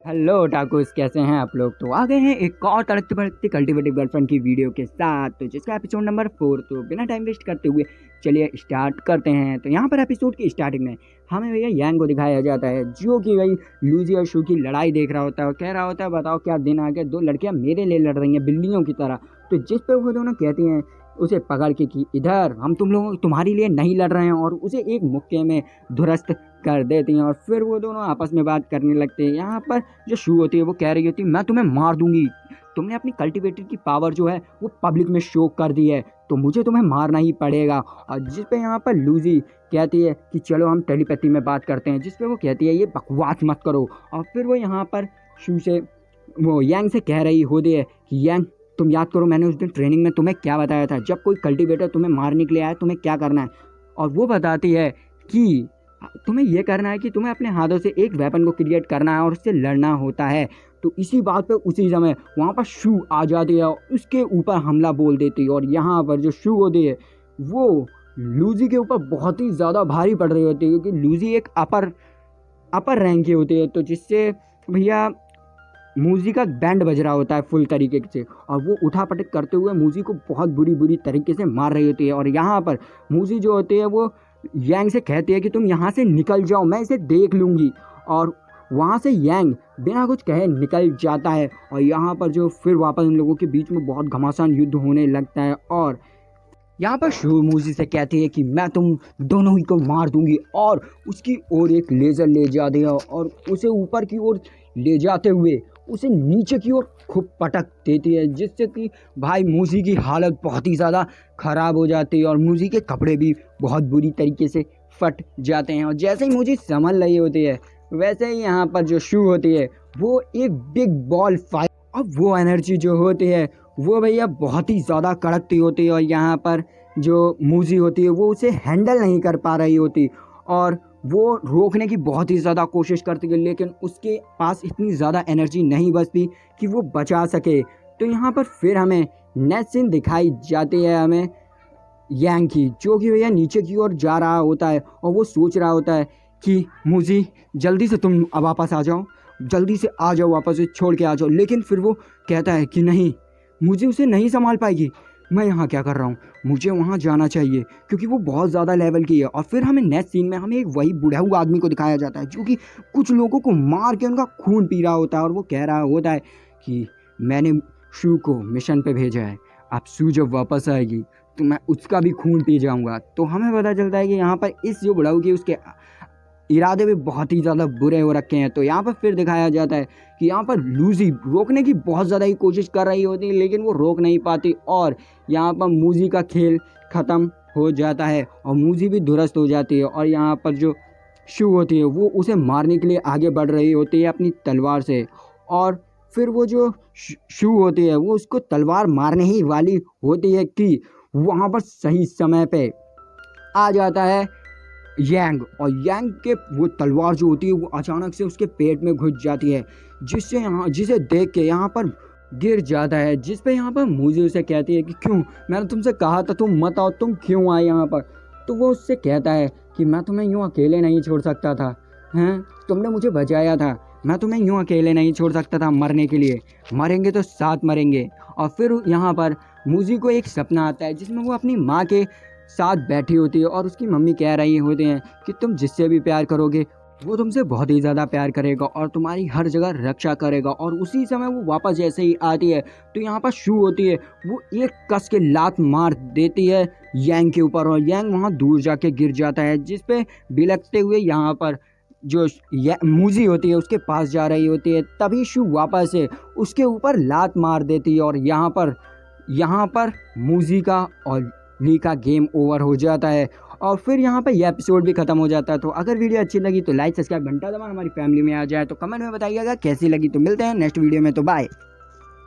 Hello tacos, कैसे हैं आप लोग। तो आ गए हैं एक और तड़कती भड़कती कल्टीवेटिव गर्लफ्रेंड की वीडियो के साथ, तो जिसका एपिसोड नंबर 4। तो बिना टाइम वेस्ट करते हुए चलिए स्टार्ट करते हैं। तो यहाँ पर एपिसोड की स्टार्टिंग में हमें भैया यांग को दिखाया जाता है, जो कि भाई लूजी और शू की लड़ाई देख रहा होता है और कह रहा होता है, बताओ क्या दिन आ गया, दो लड़कियाँ मेरे लिए लड़ रही हैं बिल्लियों की तरह। तो जिस पे वो दोनों कहती हैं उसे पकड़ के कि इधर हम तुम्हारे लिए नहीं लड़ रहे हैं, और उसे एक मुक्के में ध्वस्त कर देती हैं। और फिर वो दोनों आपस में बात करने लगते हैं। यहाँ पर जो शू होती है वो कह रही होती है, मैं तुम्हें मार दूंगी, तुमने अपनी कल्टीवेटर की पावर जो है वो पब्लिक में शो कर दी है, तो मुझे तुम्हें मारना ही पड़ेगा। और जिस पे यहाँ पर लूजी कहती है कि चलो हम टेलीपैथी में बात करते हैं, जिस पे वो कहती है ये बकवास मत करो। और फिर वो यहाँ पर शू से वो यांग से कह रही होती है कि यांग, तुम याद करो मैंने उस दिन ट्रेनिंग में तुम्हें क्या बताया था, जब कोई कल्टीवेटर तुम्हें मारने के लिए आए तुम्हें क्या करना है। और वो बताती है कि तुम्हें यह करना है कि तुम्हें अपने हाथों से एक वेपन को क्रिएट करना है और उससे लड़ना होता है। तो इसी बात पे उसी समय वहाँ पर शू आ जाती है और उसके ऊपर हमला बोल देती है। और यहाँ पर जो शू होती है वो लूजी के ऊपर बहुत ही ज़्यादा भारी पड़ रही होती है, क्योंकि लूजी एक अपर रैंक की होती है, तो जिससे भैया मूजी का बैंड बज रहा होता है फुल तरीके से, और वो उठा पटक करते हुए मूजी को बहुत बुरी तरीके से मार रही होती है। और यहाँ पर मूजी जो होती है वो यांग से कहती है कि तुम यहाँ से निकल जाओ, मैं इसे देख लूँगी। और वहाँ से यांग बिना कुछ कहे निकल जाता है। और यहाँ पर जो फिर वापस इन लोगों के बीच में बहुत घमासान युद्ध होने लगता है। और यहाँ पर शू मूजी से कहती है कि मैं तुम दोनों ही को मार दूंगी, और उसकी ओर एक लेज़र ले जाती है और उसे ऊपर की ओर ले जाते हुए उसे नीचे की ओर खूब पटक देती है, जिससे कि भाई मूजी की हालत बहुत ही ज़्यादा ख़राब हो जाती है और मूजी के कपड़े भी बहुत बुरी तरीके से फट जाते हैं। और जैसे ही मूजी संभल रही होती है वैसे ही यहाँ पर जो शू होती है वो एक बिग बॉल फायर, अब वो एनर्जी जो होती है वो भैया बहुत ही ज़्यादा कड़कती होती है। और यहाँ पर जो मूजी होती है वो उसे हैंडल नहीं कर पा रही होती, और वो रोकने की बहुत ही ज़्यादा कोशिश करती है, लेकिन उसके पास इतनी ज़्यादा एनर्जी नहीं बचती कि वो बचा सके। तो यहाँ पर फिर हमें नेक्स्ट सीन दिखाई जाती है हमें यांग की, जो कि भैया नीचे की ओर जा रहा होता है और वो सोच रहा होता है कि मूजी जल्दी से तुम अब वापस आ जाओ, जल्दी से आ जाओ, वापस छोड़ के आ जाओ। लेकिन फिर वो कहता है कि नहीं, मुझे उसे नहीं संभाल पाएगी, मैं यहाँ क्या कर रहा हूँ, मुझे वहाँ जाना चाहिए, क्योंकि वो बहुत ज़्यादा लेवल की है। और फिर हमें नेक्स्ट सीन में हमें एक वही बुढ़ा हुआ आदमी को दिखाया जाता है, जो कि कुछ लोगों को मार के उनका खून पी रहा होता है। और वो कह रहा होता है कि मैंने शू को मिशन पे भेजा है, अब शू जब वापस आएगी तो मैं उसका भी खून पी जाऊँगा। तो हमें पता चलता है कि यहाँ पर इस जो बुढ़ाऊ की उसके इरादे भी बहुत ही ज़्यादा बुरे हो रखे हैं। तो यहाँ पर फिर दिखाया जाता है कि यहाँ पर लूजी रोकने की बहुत ज़्यादा ही कोशिश कर रही होती है, लेकिन वो रोक नहीं पाती, और यहाँ पर मूजी का खेल ख़त्म हो जाता है और मूजी भी दुरुस्त हो जाती है। और यहाँ पर जो शू होती है वो उसे मारने के लिए आगे बढ़ रही होती है अपनी तलवार से, और फिर वो जो शू होती है वो उसको तलवार मारने ही वाली होती है कि वहाँ पर सही समय पे आ जाता है यांग। और यांग के वो तलवार जो होती है वो अचानक से उसके पेट में घुस जाती है, जिसे देख के यहाँ पर गिर जाता है। जिस पे यहाँ पर मूजी उसे कहती है कि क्यों, मैंने तुमसे कहा था तुम मत आओ, तुम क्यों आए यहाँ पर। तो वो उससे कहता है कि मैं तुम्हें यूँ अकेले नहीं छोड़ सकता था, हैं, तुमने मुझे बचाया था, मैं तुम्हें यूँ अकेले नहीं छोड़ सकता था मरने के लिए, मरेंगे तो साथ मरेंगे। और फिर यहाँ पर मूजी को एक सपना आता है जिसमें वो अपनी माँ के साथ बैठी होती है, और उसकी मम्मी कह रही होती हैं कि तुम जिससे भी प्यार करोगे वो तुमसे बहुत ही ज़्यादा प्यार करेगा और तुम्हारी हर जगह रक्षा करेगा। और उसी समय वो वापस जैसे ही आती है तो यहाँ पर शू होती है वो एक कस के लात मार देती है यांग के ऊपर, और यांग वहाँ दूर जाके गिर जाता है। जिस पे बिलखते हुए यहाँ पर जो मूजी होती है उसके पास जा रही होती है, तभी शू वापस से उसके ऊपर लात मार देती है, और यहाँ पर मूजी का और ली का गेम ओवर हो जाता है। और फिर यहाँ पर यह एपिसोड भी खत्म हो जाता है। तो अगर वीडियो अच्छी लगी तो लाइक सब्सक्राइब घंटा दबाना, हमारी फैमिली में आ जाए। तो कमेंट में बताइएगा कैसी लगी। तो मिलते हैं नेक्स्ट वीडियो में, तो बाय।